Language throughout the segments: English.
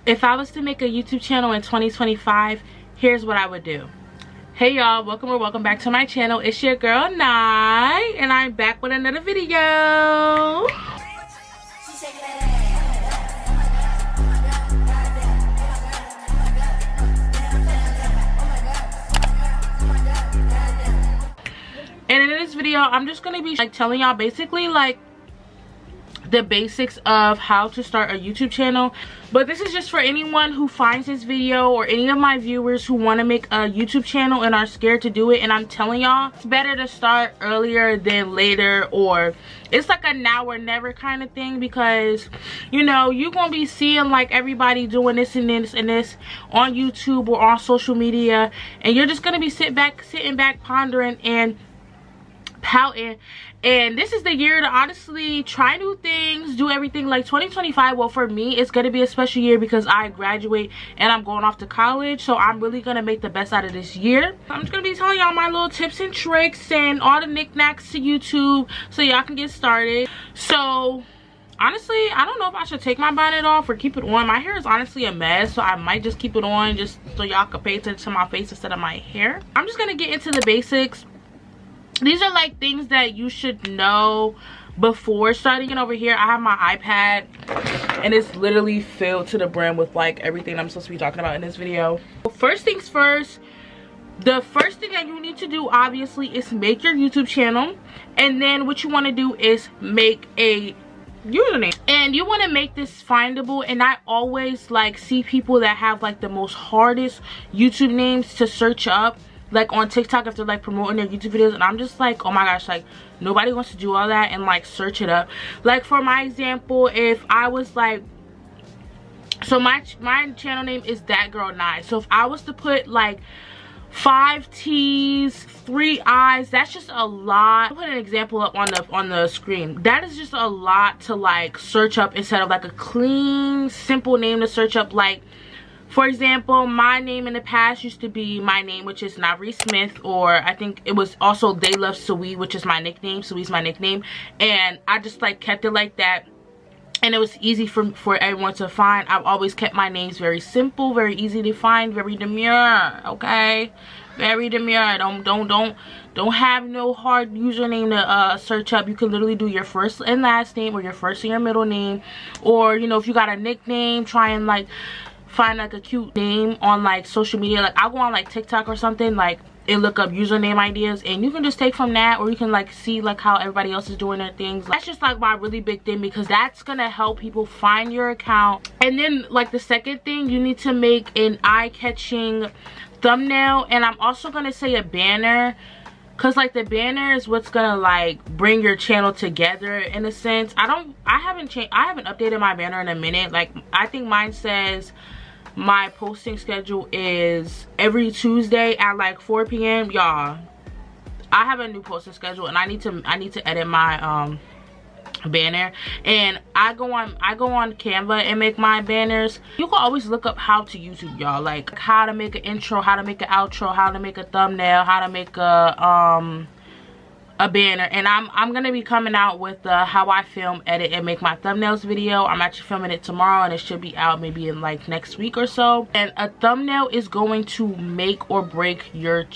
If I was to make a YouTube channel in 2025, here's what I would do. Hey y'all, welcome back to my channel. It's your girl Nai, and I'm back with another video. And in this video, I'm just gonna be like telling y'all basically like the basics of how to start a YouTube channel. But this is just for anyone who finds this video, or any of my viewers who want to make a YouTube channel and are scared to do it. And I'm telling y'all, it's better to start earlier than later, or it's like a now or never kind of thing, because you know you're gonna be seeing like everybody doing this and this and this on YouTube or on social media, and you're just gonna be sitting back pondering and pouting. And this is the year to honestly try new things, do everything. Like 2025, well, for me it's gonna be a special year because I graduate and I'm going off to college, so I'm really gonna make the best out of this year. I'm just gonna be telling y'all my little tips and tricks and all the knickknacks to YouTube so y'all can get started. So honestly, I don't know if I should take my bonnet off or keep it on. My hair is honestly a mess, so I might just keep it on just so y'all can pay attention to my face instead of my hair. I'm just gonna get into the basics. These are like things that you should know before starting. And over here I have my iPad, and it's literally filled to the brim with like everything I'm supposed to be talking about in this video. First things first, the first thing that you need to do obviously is make your YouTube channel. And then what you want to do is make a username, and you want to make this findable. And I always like see people that have like the most hardest YouTube names to search up, like on TikTok, if they're like promoting their YouTube videos, and I'm just like, oh my gosh, like nobody wants to do all that and like search it up. Like for my example, if I was like, so my channel name is That Girl Nai, so if I was to put like 5 T's 3 I's, that's just a lot. I'll put an example up on the screen. That is just a lot to like search up instead of like a clean simple name to search up. Like for example, my name in the past used to be my name, which is Naariismith, or I think it was also They Love Sui, which is my nickname. Sui's my nickname, and I just like kept it like that, and it was easy for everyone to find. I've always kept my names very simple, very easy to find, very demure, okay? Very demure. Don't have no hard username to search up. You can literally do your first and last name, or your first and your middle name, or you know, if you got a nickname, try and like find like a cute name on like social media. Like I'll go on like TikTok or something like and look up username ideas, and you can just take from that, or you can like see like how everybody else is doing their things. That's just like my really big thing, because that's gonna help people find your account. And then like the second thing, you need to make an eye-catching thumbnail, and I'm also gonna say a banner, because like the banner is what's gonna like bring your channel together in a sense. I haven't updated my banner in a minute. Like I think mine says my posting schedule is every Tuesday at like 4 p.m. Y'all, I have a new posting schedule, and I need to edit my banner. And I go on Canva and make my banners. You can always look up how to YouTube, y'all, like how to make an intro, how to make an outro, how to make a thumbnail, how to make a banner. And I'm gonna be coming out with how I film, edit, and make my thumbnails video. I'm actually filming it tomorrow, and it should be out maybe in like next week or so. And a thumbnail is going to make or break your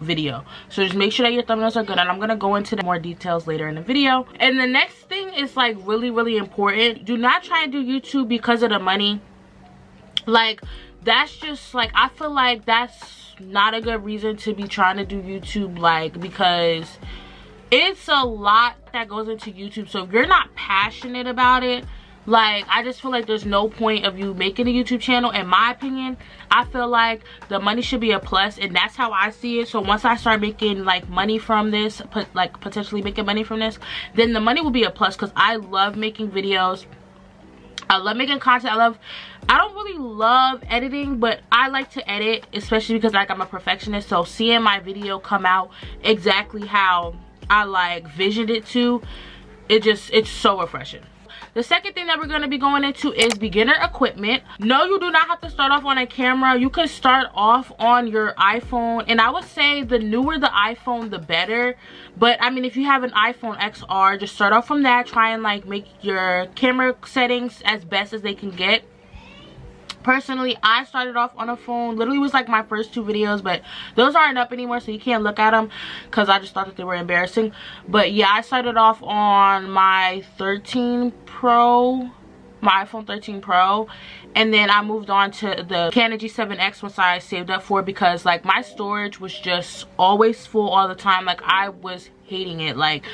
video, so just make sure that your thumbnails are good, and I'm gonna go into the more details later in the video. And the next thing is like really important. Do not try and do YouTube because of the money. Like that's just like, I feel like that's not a good reason to be trying to do YouTube, like, because it's a lot that goes into YouTube. So if you're not passionate about it, like, I just feel like there's no point of you making a YouTube channel. In my opinion, I feel like the money should be a plus, and that's how I see it. So once I start making like money from this, potentially making money from this, then the money will be a plus, because I love making videos. I love making content. I don't really love editing, but I like to edit, especially because like I'm a perfectionist. So seeing my video come out exactly how I like visioned it to, it's so refreshing. The second thing that we're going to be going into is beginner equipment. No, you do not have to start off on a camera. You can start off on your iPhone, and I would say the newer the iPhone, the better. But I mean, if you have an iPhone XR, just start off from that. Try and like make your camera settings as best as they can get. Personally, I started off on a phone. Literally was like my first 2 videos, but those aren't up anymore, so you can't look at them because I just thought that they were embarrassing. But yeah, I started off on my 13 Pro, my iPhone 13 Pro, and then I moved on to the Canon G7X once I saved up for it, because like my storage was just always full all the time. Like I was hating it. Like,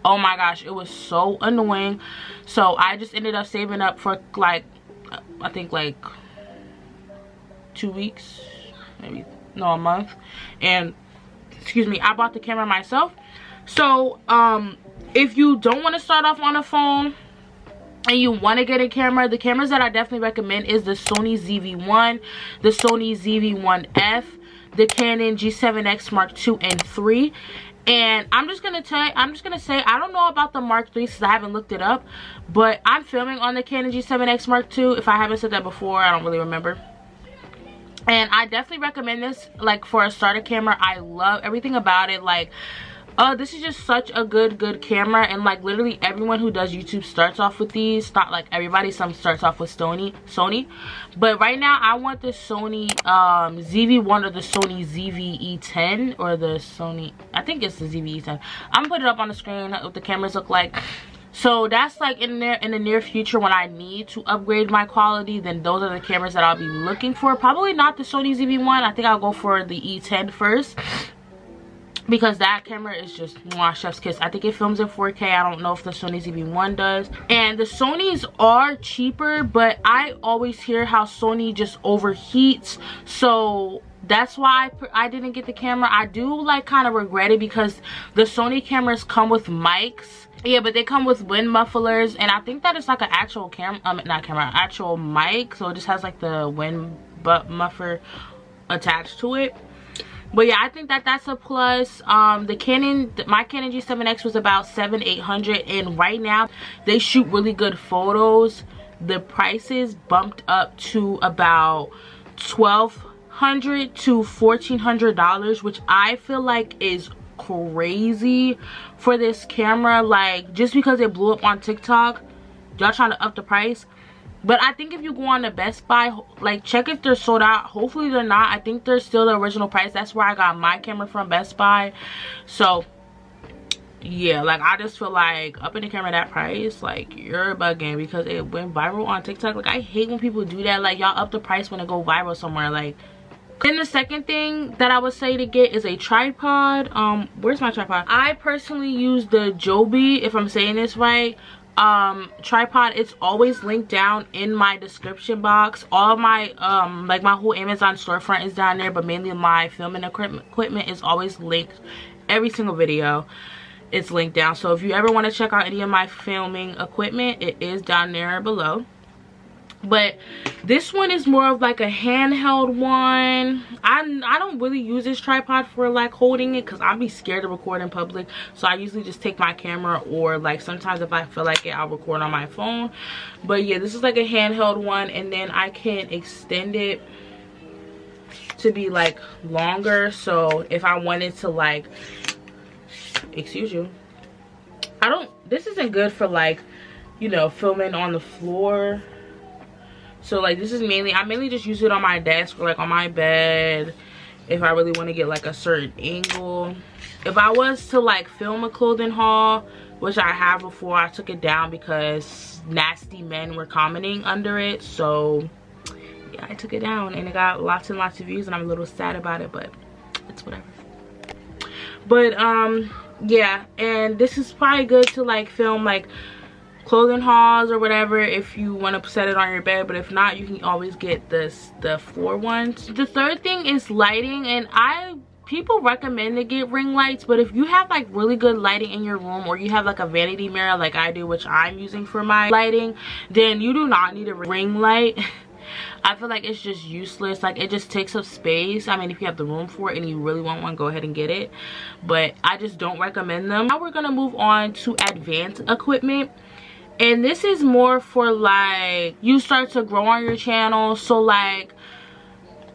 oh my gosh, it was so annoying. So I just ended up saving up for like, I think like 2 weeks, maybe, no, a month, and excuse me, I bought the camera myself. So if you don't want to start off on a phone and you want to get a camera, the cameras that I definitely recommend is the Sony ZV-1, the Sony ZV-1F, the Canon G7X Mark II and 3. And I'm just gonna say, I don't know about the Mark III since I haven't looked it up, but I'm filming on the Canon G7X Mark II. If I haven't said that before, I don't really remember. And I definitely recommend this, like, for a starter camera. I love everything about it. Like, this is just such a good camera, and like literally everyone who does YouTube starts off with these. Not like everybody, some starts off with Sony, but right now I want the Sony ZV-1 or the Sony ZV-E10, or the Sony, I think it's the ZV-E10. I'm gonna put it up on the screen what the cameras look like. So that's like in the near future, when I need to upgrade my quality, then those are the cameras that I'll be looking for. Probably not the Sony ZV-1. I think I'll go for the E10 first, because that camera is just mwah, chef's kiss. I think it films in 4K. I don't know if the Sony ZV-1 does. And the Sonys are cheaper, but I always hear how Sony just overheats. So that's why I didn't get the camera. I do like kind of regret it, because the Sony cameras come with mics. Yeah, but they come with wind mufflers, and I think that it's like an actual actual mic. So it just has like the wind muffler attached to it. But yeah, I think that that's a plus. My Canon G7X was about $700-800, and right now they shoot really good photos. The prices bumped up to about $1,200 to $1,400, which I feel like is crazy for this camera. Like, just because it blew up on TikTok, y'all trying to up the price. But I think if you go on to Best Buy, like, check if they're sold out. Hopefully they're not. I think they're still the original price. That's where I got my camera from, Best Buy. So yeah, like, I just feel like upping the camera that price, like, you're bugging, because it went viral on TikTok. Like, I hate when people do that. Like, y'all up the price when it go viral somewhere. Like, then the second thing that I would say to get is a tripod. Where's my tripod? I personally use the Joby, if I'm saying this right, tripod. It's always linked down in my description box. All my like my whole Amazon storefront is down there, but mainly my filming equipment is always linked. Every single video, it's linked down. So if you ever want to check out any of my filming equipment, it is down there below. But this one is more of like a handheld one. I don't really use this tripod for like holding it, because I'll be scared to record in public. So I usually just take my camera, or like sometimes if I feel like it, I'll record on my phone. But yeah, this is like a handheld one, and then I can extend it to be like longer. So if I wanted to, like, excuse you, this isn't good for, like, you know, filming on the floor. So like, this is I mainly just use it on my desk, or like on my bed, if I really want to get like a certain angle. If I was to like film a clothing haul, which I have before, I took it down because nasty men were commenting under it. So yeah, I took it down, and it got lots and lots of views, and I'm a little sad about it, but it's whatever. But yeah, and this is probably good to like film like clothing hauls or whatever, if you want to set it on your bed. But if not, you can always get the floor ones. The third thing is lighting, and people recommend to get ring lights, but if you have like really good lighting in your room, or you have like a vanity mirror like I do, which I'm using for my lighting, then you do not need a ring light. I feel like it's just useless. Like, it just takes up space. I mean, if you have the room for it and you really want one, go ahead and get it, but I just don't recommend them. Now we're gonna move on to advanced equipment, and this is more for like you start to grow on your channel. So like,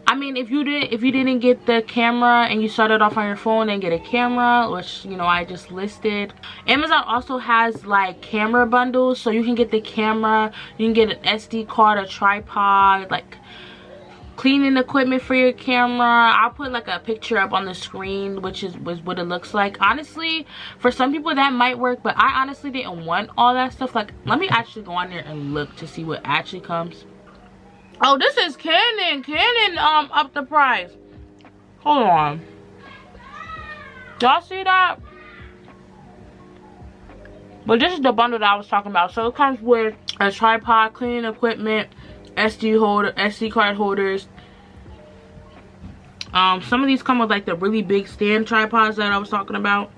I mean, if you didn't get the camera and you started off on your phone, and get a camera, which, you know, I just listed. Amazon also has like camera bundles, so you can get the camera, you can get an SD card, a tripod, like cleaning equipment for your camera. I'll put like a picture up on the screen, which is what it looks like. Honestly, for some people that might work, but I honestly didn't want all that stuff. Like, let me actually go on there and look to see what actually comes. Oh, this is Canon. Canon up the price. Hold on. Y'all see that? But this is the bundle that I was talking about. So it comes with a tripod, cleaning equipment, SD card holders. Some of these come with like the really big stand tripods that I was talking about.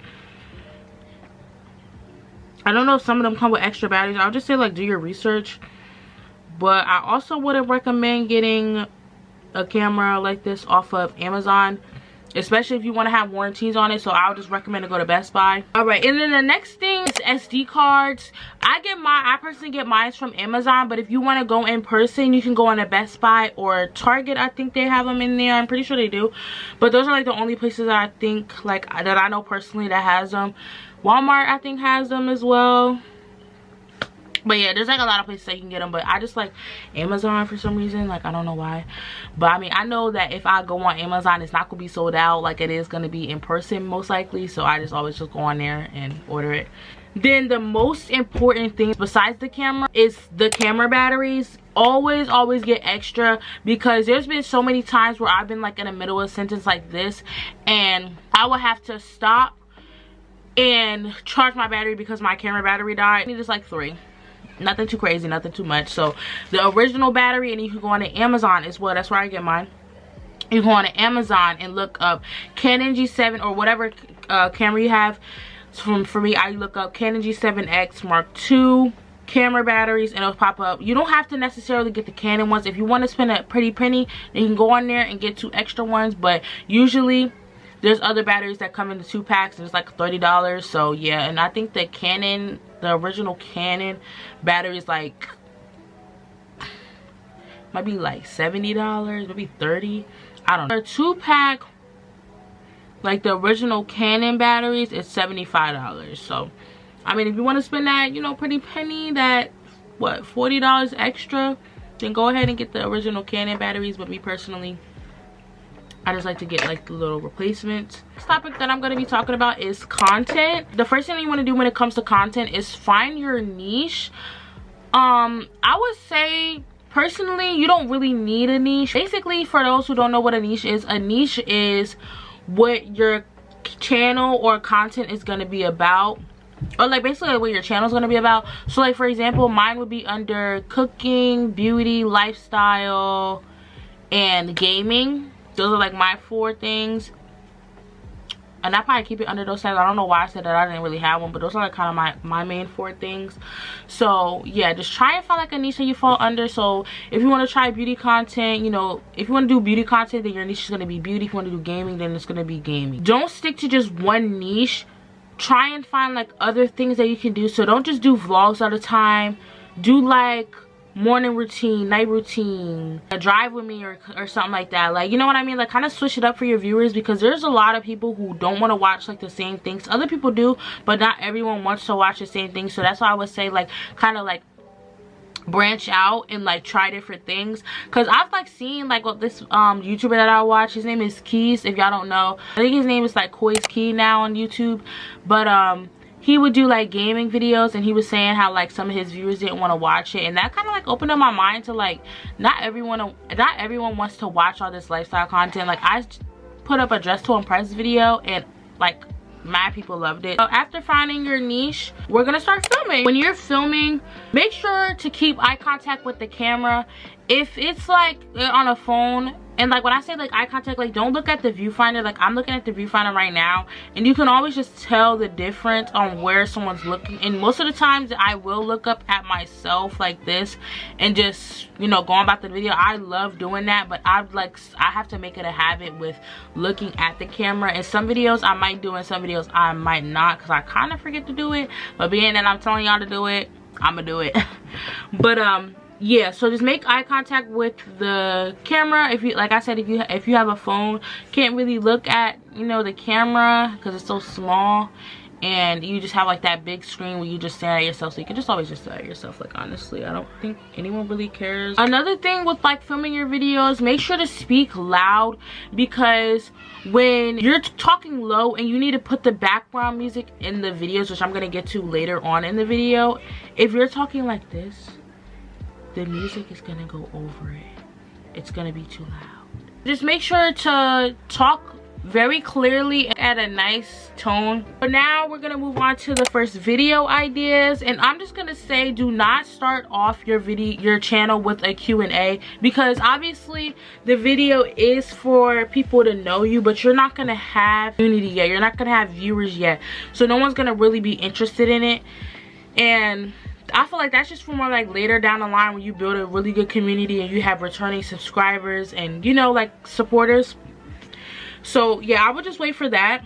I don't know if some of them come with extra batteries. I'll just say like do your research. But I also wouldn't recommend getting a camera like this off of Amazon, especially if you want to have warranties on it. So I would just recommend to go to Best Buy. All right, and then the next thing is SD cards. I personally get mine from Amazon, but if you want to go in person, you can go on a Best Buy or Target. I think they have them in there. I'm pretty sure they do, but those are like the only places that I think like that I know personally that has them. Walmart I think has them as well. But yeah, there's like a lot of places that you can get them, but I just like Amazon for some reason. Like, I don't know why, but I mean, I know that if I go on Amazon, it's not gonna be sold out like it is gonna be in person most likely. So I just always just go on there and order it. Then the most important thing besides the camera is the camera batteries. Always get extra, because there's been so many times where I've been like in the middle of a sentence like this and I will have to stop and charge my battery because my camera battery died. I need just like 3. Nothing too crazy, nothing too much. So the original battery, and you can go on to Amazon as well. That's where I get mine. You go on to Amazon and look up Canon G7 or whatever camera you have. So for me, I look up Canon G7X Mark II camera batteries and it'll pop up. You don't have to necessarily get the Canon ones. If you want to spend a pretty penny, then you can go on there and get 2 extra ones. But usually there's other batteries that come in the 2 packs and it's like $30. So yeah, and I think the Canon, the original Canon battery is like, might be like $70, maybe $30. I don't know. A 2-pack, like the original Canon batteries, is $75. So I mean, if you want to spend that, you know, pretty penny, that what, $40 extra, then go ahead and get the original Canon batteries. But me personally, I just like to get like the little replacements. This topic that I'm going to be talking about is content. The first thing you want to do when it comes to content is find your niche. I would say personally, you don't really need a niche. Basically, for those who don't know what a niche is what your channel or content is going to be about, or like basically what your channel is going to be about. So like, for example, mine would be under cooking, beauty, lifestyle, and gaming. Those are like my 4 things, and I probably keep it under those tags. I don't know why I said that. I didn't really have one, but those are like kind of my main 4 things. So yeah, just try and find like a niche that you fall under. So if you want to try beauty content, you know, if you want to do beauty content, then your niche is going to be beauty. If you want to do gaming, then it's going to be gaming. Don't stick to just one niche. Try and find like other things that you can do. So don't just do vlogs all the time. Do like morning routine, night routine, a drive with me, or something like that. Like, you know what I mean? Like, kind of switch it up for your viewers, because there's a lot of people who don't want to watch like the same things. Other people do, but not everyone wants to watch the same thing. So that's why I would say like kind of like branch out and like try different things. Because I've like seen like what this YouTuber that I watch, his name is Keys. If y'all don't know, I think his name is like Koi's Key now on YouTube. But he would do like gaming videos, and he was saying how like some of his viewers didn't want to watch it, and that kind of like opened up my mind to like not everyone wants to watch all this lifestyle content. Like, I put up a dress to impress video and like mad people loved it. So after finding your niche, we're gonna start filming. When you're filming, make sure to keep eye contact with the camera. If it's like on a phone, and like when I say like eye contact, like don't look at the viewfinder. Like, I'm looking at the viewfinder right now, and you can always just tell the difference on where someone's looking. And most of the times I will look up at myself like this and just, you know, going about the video. I love doing that, but I have to make it a habit with looking at the camera. And some videos I might do, and some videos I might not, because I kind of forget to do it. But being that I'm telling y'all to do it, I'm gonna do it. But yeah, so just make eye contact with the camera. If you, like I said, if you have a phone, can't really look at, you know, the camera because it's so small. and you just have like that big screen where you just stare at yourself. So you can just always just stare at yourself. Like, honestly, I don't think anyone really cares. Another thing with like filming your videos, make sure to speak loud, because when you're talking low and you need to put the background music in the videos, which I'm gonna get to later on in the video, if you're talking like this, the music is gonna go over it. It's gonna be too loud. Just make sure to talk very clearly at a nice tone. But now we're gonna move on to the first video ideas, and I'm just gonna say, do not start off your channel with a Q&A, because obviously the video is for people to know you, but you're not gonna have community yet, you're not gonna have viewers yet, so no one's gonna really be interested in it. And I feel like that's just for more like later down the line, when you build a really good community and you have returning subscribers and, you know, like supporters. So yeah, I would just wait for that.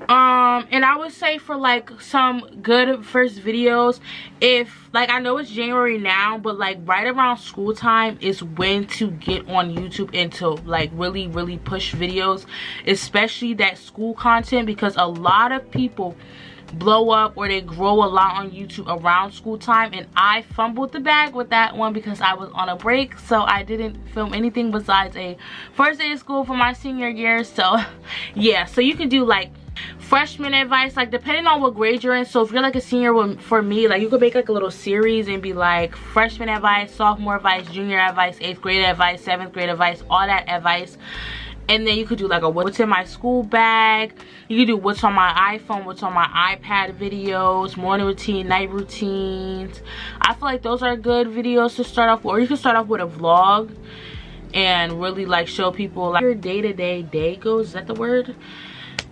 And I would say for like some good first videos, if like, I know it's January now, but like right around school time is when to get on YouTube and to like really push videos, especially that school content, because a lot of people blow up or they grow a lot on YouTube around school time, and I fumbled the bag with that one because I was on a break, so I didn't film anything besides a first day of school for my senior year. So yeah, so you can do like freshman advice, like depending on what grade you're in. So if you're like a senior, for me, like you could make like a little series and be like freshman advice, sophomore advice, junior advice, 8th grade advice, 7th grade advice, all that advice. And then you could do like a what's in my school bag. You could do what's on my iPhone, what's on my iPad videos, morning routine, night routines. I feel like those are good videos to start off with. Or you can start off with a vlog and really like show people like your day-to-day day goes. Is that the word?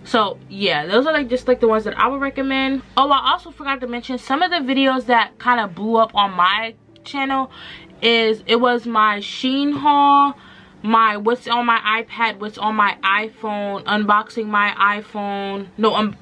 So yeah, those are like just like the ones that I would recommend. Oh, I also forgot to mention some of the videos that kind of blew up on my channel. It was my Shein haul, my what's on my iPad, what's on my iPhone, unboxing my iPhone,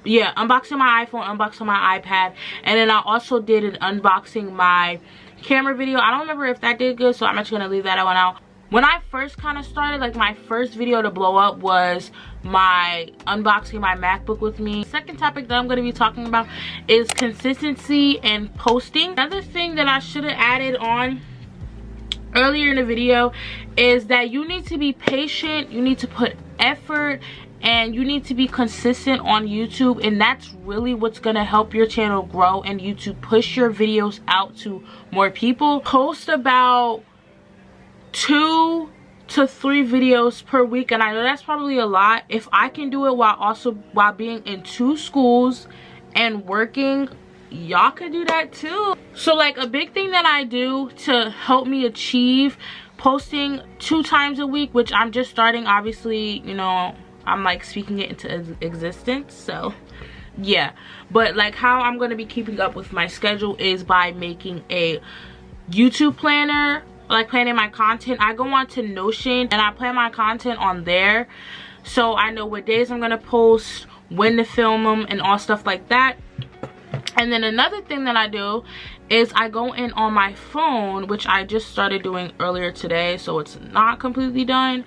yeah, unboxing my iPhone, unboxing my iPad, and then I also did an unboxing my camera video. I don't remember if that did good, so I'm actually gonna leave that one out. When I first kind of started, like my first video to blow up was my unboxing my MacBook with me. Second topic that I'm going to be talking about is consistency and posting. Another thing that I should have added on earlier in the video is that you need to be patient, you need to put effort, and you need to be consistent on YouTube, and that's really what's gonna help your channel grow and YouTube push your videos out to more people. Post about 2 to 3 videos per week, and I know that's probably a lot. If I can do it while being in 2 schools and working, y'all could do that too. So like a big thing that I do to help me achieve posting 2 times a week, which I'm just starting, obviously, you know, I'm like speaking it into existence, so yeah. But like how I'm going to be keeping up with my schedule is by making a YouTube planner, like planning my content. I go on to Notion and I plan my content on there, so I know what days I'm going to post, when to film them, and all stuff like that. And then another thing that I do is I go in on my phone, which I just started doing earlier today, so it's not completely done,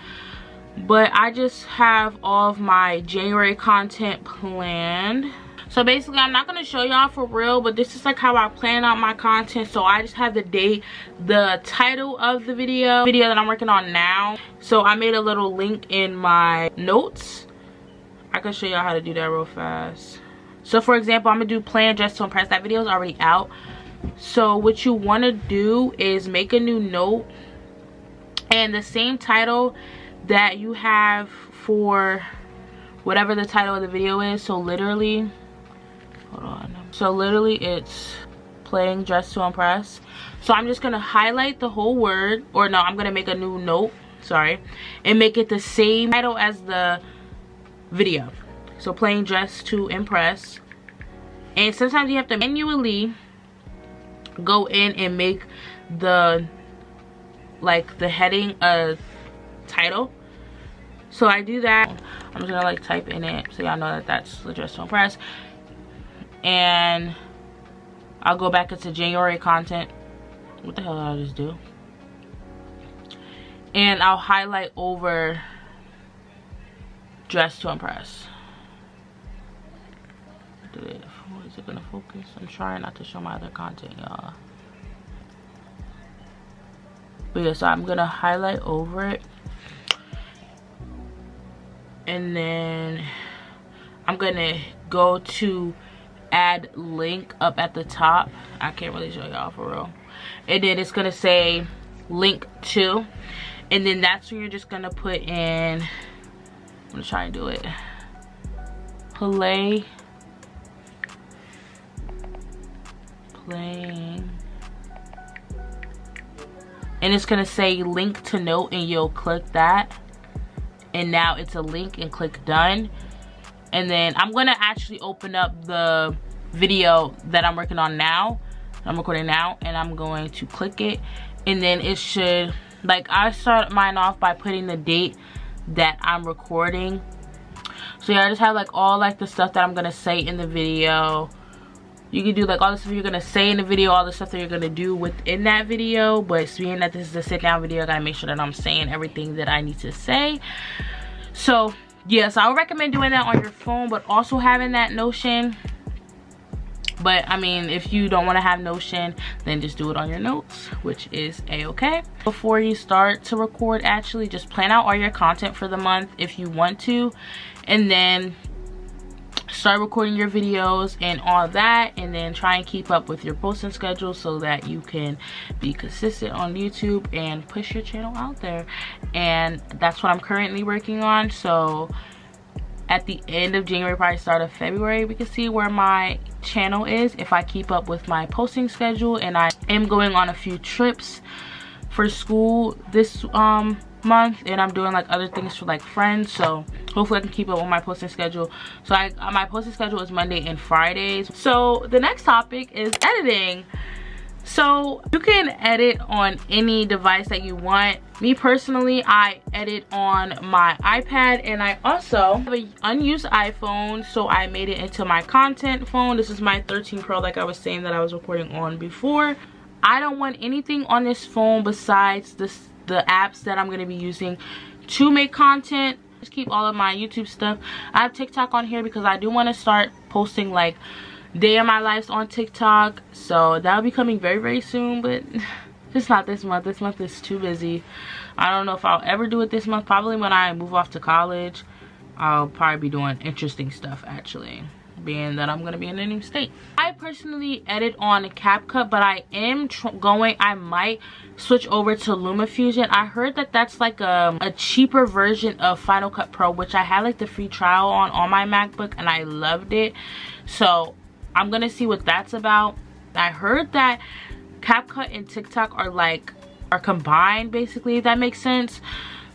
but I just have all of my January content planned. So basically, I'm not going to show y'all for real, but this is like how I plan out my content. So I just have the date, the title of the video that I'm working on now. So I made a little link in my notes. I can show y'all how to do that real fast. So for example, I'm gonna do plan dress to impress. That video is already out. So what you want to do is make a new note, and the same title that you have for whatever the title of the video is. So literally, hold on, so literally it's playing dress to impress. So I'm just gonna highlight the whole word, or no, I'm gonna make a new note, sorry, and make it the same title as the video. So playing dress to impress. And sometimes you have to manually go in and make the heading a title. So I do that. I'm just gonna like type in it so y'all know that that's the dress to impress. And I'll go back into January content. What the hell did I just do? And I'll highlight over dress to impress. Is it gonna focus? I'm trying not to show my other content, y'all. But yeah, so I'm gonna highlight over it, and then I'm gonna go to add link up at the top. I can't really show y'all for real. And then it's gonna say link to, and then that's where you're just gonna put in, I'm gonna try and do it, playing, and it's gonna say link to note, and you'll click that, and now it's a link, and click done. And then I'm gonna actually open up the video that I'm working on now. I'm recording now, and I'm going to click it, and then it should, like, I start mine off by putting the date that I'm recording. So yeah, I just have like all like the stuff that I'm gonna say in the video. You can do like all the stuff you're gonna say in the video, all the stuff that you're gonna do within that video, but being that this is a sit down video, I gotta make sure that I'm saying everything that I need to say. So yes, I would recommend doing that on your phone, but also having that Notion. But I mean, if you don't want to have Notion, then just do it on your notes, which is a-okay. Before you start to record, actually just plan out all your content for the month if you want to, and then start recording your videos and all that, and then try and keep up with your posting schedule so that you can be consistent on YouTube and push your channel out there. And that's what I'm currently working on. So at the end of January, probably start of February, we can see where my channel is if I keep up with my posting schedule. And I am going on a few trips for school this month, and I'm doing like other things for like friends, so hopefully I can keep up with my posting schedule. So my posting schedule is Monday and Fridays. So the next topic is editing. So you can edit on any device that you want. Me personally, I edit on my iPad, and I also have an unused iPhone, so I made it into my content phone. This is my 13 Pro, like I was saying, that I was recording on before. I don't want anything on this phone besides the apps that I'm going to be using to make content. Just keep all of my YouTube stuff. I have TikTok on here because I do want to start posting like day of my lives on TikTok, so that'll be coming very, very soon, but just not this month. This month is too busy. I don't know if I'll ever do it this month. Probably when I move off to college, I'll probably be doing interesting stuff, actually, being that I'm gonna be in a new state. I personally edit on CapCut, but I am I might switch over to LumaFusion. I heard that that's like a cheaper version of Final Cut Pro, which I had like the free trial on my MacBook, and I loved it. So I'm gonna see what that's about. I heard that CapCut and TikTok are combined, basically, if that makes sense.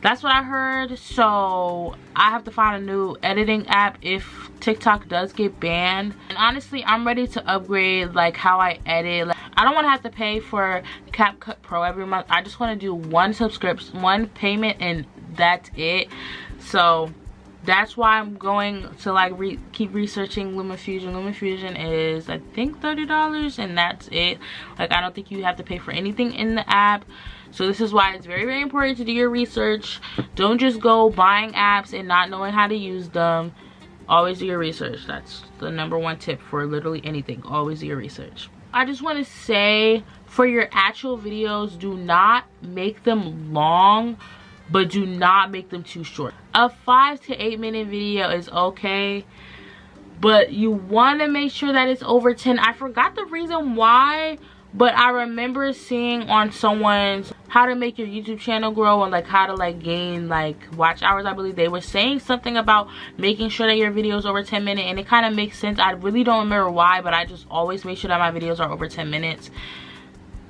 That's what I heard. So I have to find a new editing app if TikTok does get banned. And honestly, I'm ready to upgrade like how I edit. Like, I don't want to have to pay for CapCut Pro every month. I just want to do one subscription, one payment, and that's it. So that's why I'm going to like keep researching LumaFusion. LumaFusion is, I think, $30, and that's it. Like, I don't think you have to pay for anything in the app. So this is why it's very, very important to do your research. Don't just go buying apps and not knowing how to use them. Always do your research. That's the #1 tip for literally anything. Always do your research. I just want to say, for your actual videos, do not make them long, but do not make them too short. A 5 to 8 minute video is okay, but you want to make sure that it's over 10. I forgot the reason why, but I remember seeing on someone's how to make your YouTube channel grow and like how to like gain like watch hours. I believe they were saying something about making sure that your video is over 10 minutes, and it kind of makes sense. I really don't remember why, but I just always make sure that my videos are over 10 minutes.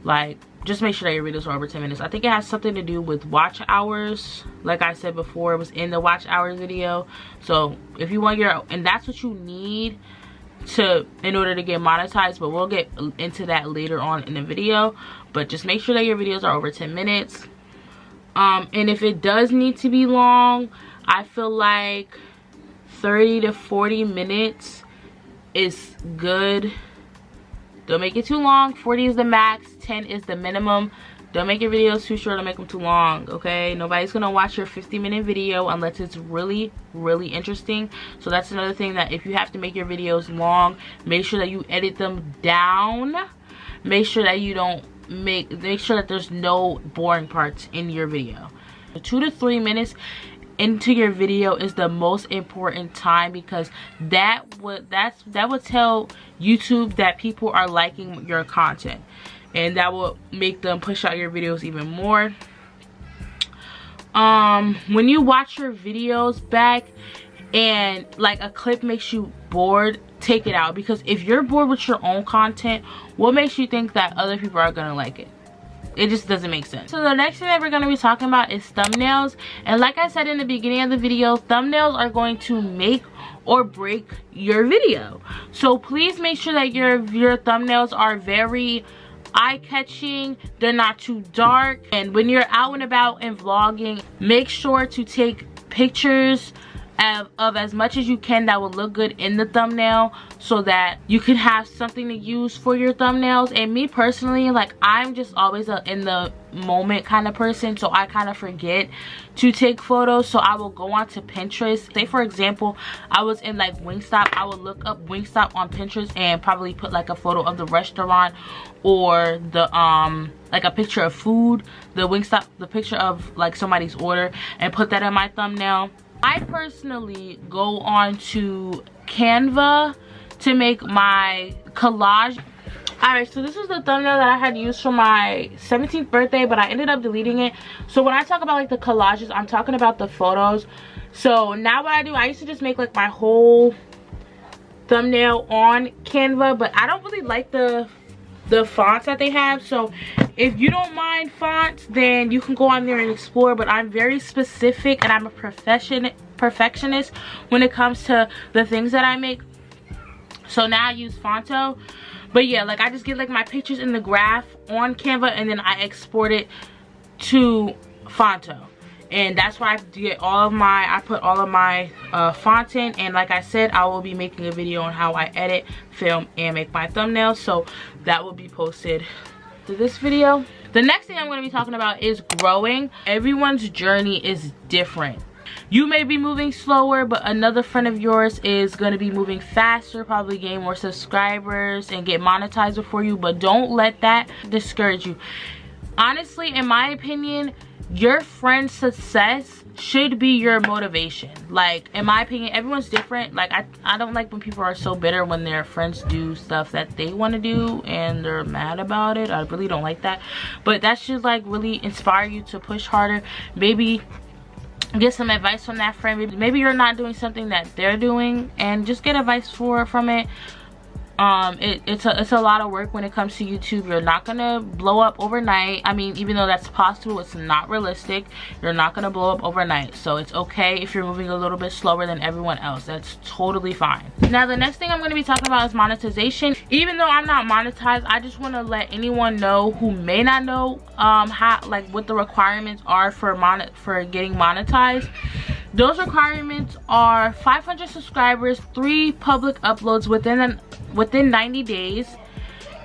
Like, just make sure that your videos are over 10 minutes. I think it has something to do with watch hours. Like I said before, it was in the watch hours video. So if you want and that's what you need in order to get monetized, but we'll get into that later on in the video. But just make sure that your videos are over 10 minutes. And if it does need to be long, I feel like 30 to 40 minutes is good. Don't make it too long. 40 is the max, 10 is the minimum. Don't make your videos too short, don't make them too long, okay? Nobody's gonna watch your 50-minute video unless it's really interesting. So that's another thing, that if you have to make your videos long, make sure that you edit them down. Make sure that you don't make sure that there's no boring parts in your video. 2 to 3 minutes into your video is the most important time, because that would tell YouTube that people are liking your content, and that will make them push out your videos even more. When you watch your videos back and like a clip makes you bored, take it out, because if you're bored with your own content, what makes you think that other people are gonna like it? It just doesn't make sense. So the next thing that we're going to be talking about is thumbnails. And like I said in the beginning of the video, thumbnails are going to make or break your video. So please make sure that your thumbnails are very eye-catching, they're not too dark. And when you're out and about and vlogging, make sure to take pictures of as much as you can that will look good in the thumbnail, so that you can have something to use for your thumbnails. And me personally, like, I'm just always a in the moment kind of person, so I kind of forget to take photos. So I will go onto Pinterest. Say for example, I was in like Wingstop, I would look up Wingstop on Pinterest and probably put like a photo of the restaurant, or the like a picture of food, the Wingstop, the picture of like somebody's order, and put that in my thumbnail. I personally go on to Canva to make my collage. Alright, so this is the thumbnail that I had used for my 17th birthday, but I ended up deleting it. So when I talk about like the collages, I'm talking about the photos. So now what I do, I used to just make like my whole thumbnail on Canva, but I don't really like the fonts that they have. So if you don't mind fonts, then you can go on there and explore, but I'm very specific and I'm a perfectionist when it comes to the things that I make. So now I use Fonto. But yeah, like I just get like my pictures in the graph on Canva, and then I export it to Fonto. And that's where I get all of my, I put all of my fonts in. And like I said, I will be making a video on how I edit, film, and make my thumbnails. So that will be posted to this video. The next thing I'm going to be talking about is growing. Everyone's journey is different. You may be moving slower, but another friend of yours is going to be moving faster, probably gain more subscribers and get monetized before you. But don't let that discourage you. Honestly, in my opinion, your friend's success should be your motivation. Like, in my opinion, everyone's different. Like, I don't like when people are so bitter when their friends do stuff that they want to do and they're mad about it. I really don't like that. But that should like really inspire you to push harder. Maybe get some advice from that friend. Maybe you're not doing something that they're doing, and just get advice from it. It's a lot of work when it comes to YouTube. You're not gonna blow up overnight. I mean, even though that's possible, it's not realistic. You're not gonna blow up overnight. So it's okay if you're moving a little bit slower than everyone else. That's totally fine. Now the next thing I'm gonna be talking about is monetization. Even though I'm not monetized, I just want to let anyone know who may not know how, like, what the requirements are for getting monetized. Those requirements are 500 subscribers, 3 public uploads within 90 days,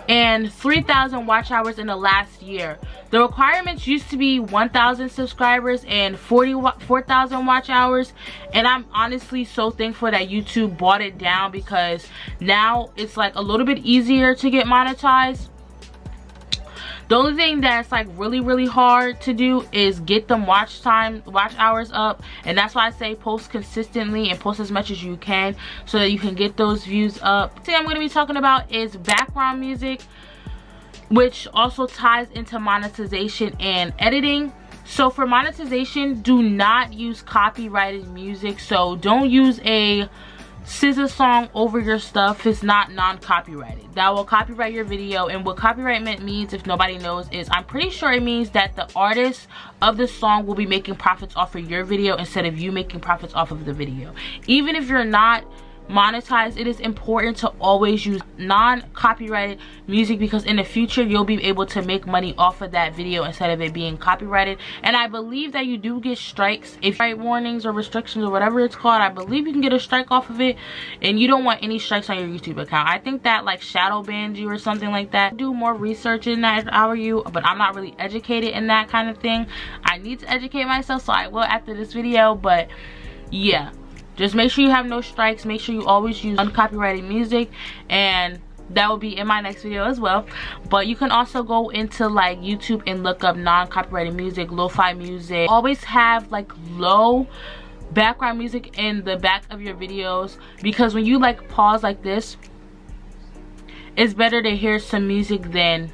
and 3,000 watch hours in the last year. The requirements used to be 1,000 subscribers and 4,000 watch hours, and I'm honestly so thankful that YouTube brought it down, because now it's like a little bit easier to get monetized. The only thing that's like really hard to do is get them watch hours up, and that's why I say post consistently and post as much as you can so that you can get those views up. The thing I'm going to be talking about is background music, which also ties into monetization and editing. So for monetization, do not use copyrighted music. So don't use a SZA song over your stuff. It's not non-copyrighted. That will copyright your video. And what copyright means, if nobody knows, is I'm pretty sure it means that the artist of the song will be making profits off of your video instead of you making profits off of the video. Even if you're not monetize, it is important to always use non-copyrighted music, because in the future you'll be able to make money off of that video instead of it being copyrighted. And I believe that you do get strikes if you write warnings or restrictions or whatever it's called. I believe you can get a strike off of it, and you don't want any strikes on your YouTube account. I think that like shadow bans you or something like that. Do more research in that if I were you, but I'm not really educated in that kind of thing. I need to educate myself, so I will after this video. But yeah, just make sure you have no strikes. Make sure you always use uncopyrighted music, and that will be in my next video as well. But you can also go into like YouTube and look up non-copyrighted music, lo-fi music. Always have like low background music in the back of your videos, because when you like pause like this, it's better to hear some music than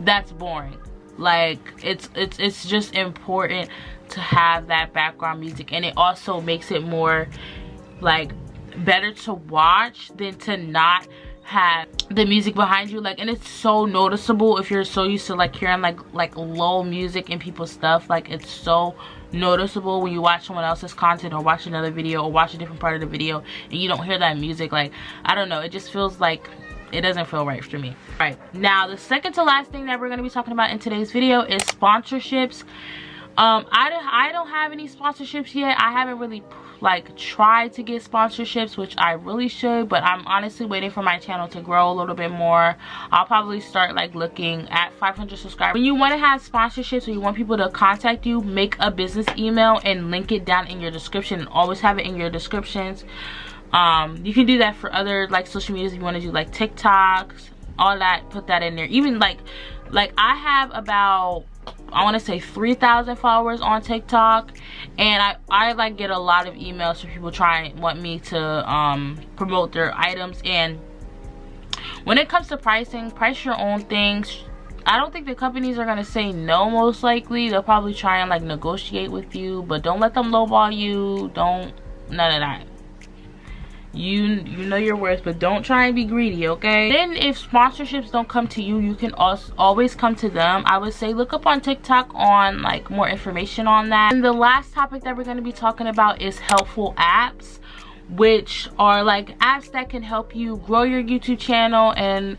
that's boring. Like it's just important to have that background music, and it also makes it more like better to watch than to not have the music behind you. Like, and it's so noticeable if you're so used to like hearing like low music in people's stuff. Like, it's so noticeable when you watch someone else's content or watch another video or watch a different part of the video and you don't hear that music. Like, I don't know, it just feels like it doesn't feel right for me. Right, now the second to last thing that we're going to be talking about in today's video is sponsorships. I don't have any sponsorships yet. I haven't really like tried to get sponsorships, which I really should, but I'm honestly waiting for my channel to grow a little bit more. I'll probably start like looking at 500 subscribers. When you want to have sponsorships or you want people to contact you, make a business email and link it down in your description, and always have it in your descriptions. You can do that for other like social medias if you want to do like TikToks, all that. Put that in there. Even like I have about, I want to say 3,000 followers on TikTok, and I like get a lot of emails from people trying to want me to promote their items. And when it comes to pricing, price your own things. I don't think the companies are gonna say no. Most likely they'll probably try and like negotiate with you, but don't let them lowball you. Don't, none of that. You know your worth, but don't try and be greedy, okay? Then if sponsorships don't come to you, you can also always come to them. I would say look up on TikTok on like more information on that. And the last topic that we're going to be talking about is helpful apps, which are like apps that can help you grow your YouTube channel and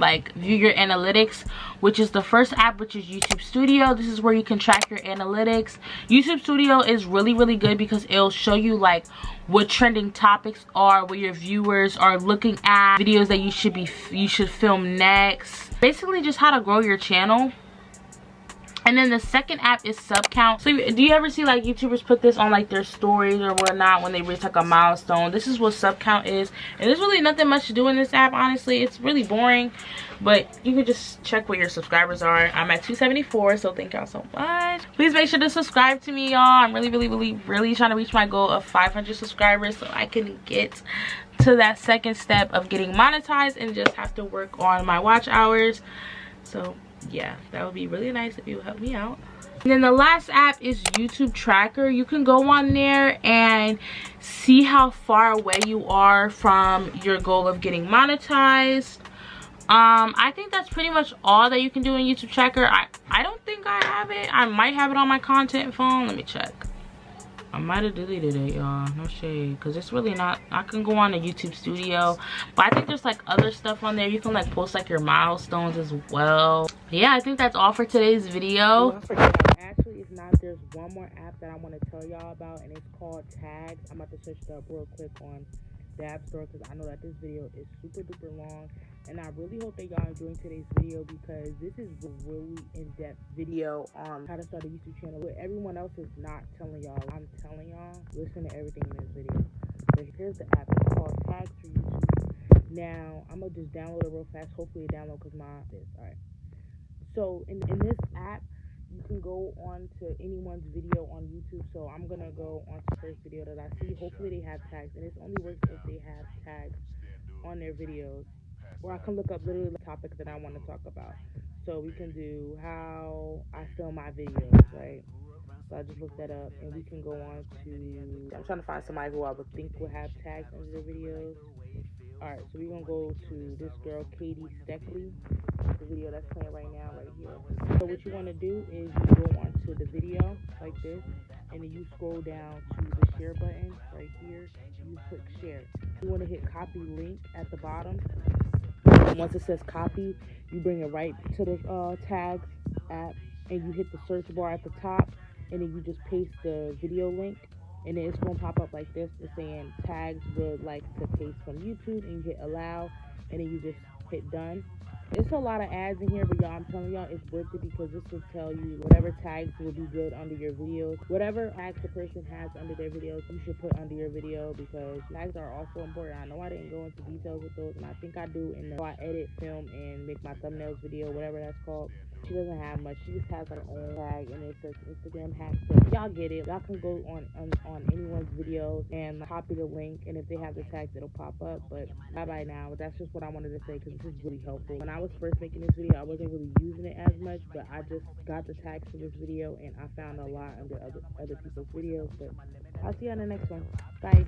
like view your analytics, which is the first app, which is YouTube Studio. This is where you can track your analytics. YouTube Studio is really good because it'll show you like what trending topics are, what your viewers are looking at, videos that you should film next. Basically just how to grow your channel. And then the second app is CapCut. So do you ever see like YouTubers put this on like their stories or whatnot when they reach like a milestone? This is what CapCut is. And there's really nothing much to do in this app, honestly. It's really boring. But you can just check what your subscribers are. I'm at 274, so thank y'all so much. Please make sure to subscribe to me, y'all. I'm really trying to reach my goal of 500 subscribers so I can get to that second step of getting monetized and just have to work on my watch hours. So yeah, that would be really nice if you would help me out. And then the last app is YouTube Tracker. You can go on there and see how far away you are from your goal of getting monetized. I think that's pretty much all that you can do in YouTube Tracker. I don't think I have it. I might have it on my content phone. Let me check. I might have deleted it, y'all. No shade, because it's really not. I can go on to YouTube Studio, but I think there's like other stuff on there. You can like post like your milestones as well. Yeah, I think that's all for today's video. Actually, if not, there's one more app that I want to tell y'all about, and it's called Tags. I'm about to search it up real quick on the App Store because I know that this video is super duper long, and I really hope that y'all enjoying today's video because this is a really in-depth video on how to start a YouTube channel. What everyone else is not telling y'all, I'm telling y'all. Listen to everything in this video. So here's the app. It's called Tags for YouTube. Now I'm gonna just download it real fast. Hopefully it download because all right. So in this app, you can go on to anyone's video on YouTube. So I'm gonna go on to the first video that I see. Hopefully they have tags, and it's only works if they have tags on their videos. Or I can look up literally the topic that I want to talk about. So we can do how I film my videos, right? So I just looked that up, and we can go on to, I'm trying to find somebody who I would think would have tags under their videos. Alright, so we're gonna go to this girl, Katie Steckley. The video that's playing right now, right here. So what you want to do is you go onto the video like this, and then you scroll down to the share button right here. You click share. You want to hit copy link at the bottom. Once it says copy, you bring it right to the tags app, and you hit the search bar at the top, and then you just paste the video link, and then it's going to pop up like this. It's saying tags would like to paste from YouTube, and you hit allow, and then you just hit done. It's a lot of ads in here, but y'all, I'm telling y'all, it's worth it because this will tell you whatever tags will be good under your videos. Whatever tags the person has under their videos, you should put under your video, because tags are also important. I know I didn't go into details with those, and I think I do in the I edit, film, and make my thumbnails video, whatever that's called. She doesn't have much. She just has her own tag, and it says Instagram hacks. But y'all get it. Y'all can go on anyone's videos and copy the link, and if they have the tags, it'll pop up. But bye now. That's just what I wanted to say, because this is really helpful. When I was first making this video, I wasn't really using it as much, but I just got the tags for this video, and I found a lot under other people's videos. But I'll see you on the next one. Bye.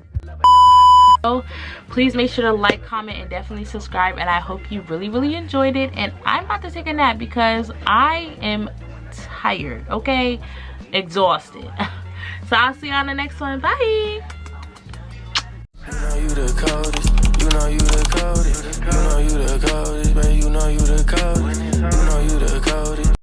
So please make sure to like, comment, and definitely subscribe, and I hope you really enjoyed it. And I'm about to take a nap because I am tired, okay, exhausted. So I'll see you on the next one. Bye. You know you the coldest, you know you the coldest, you know you the coldest, babe, you know you the coldest, you know you the coldest.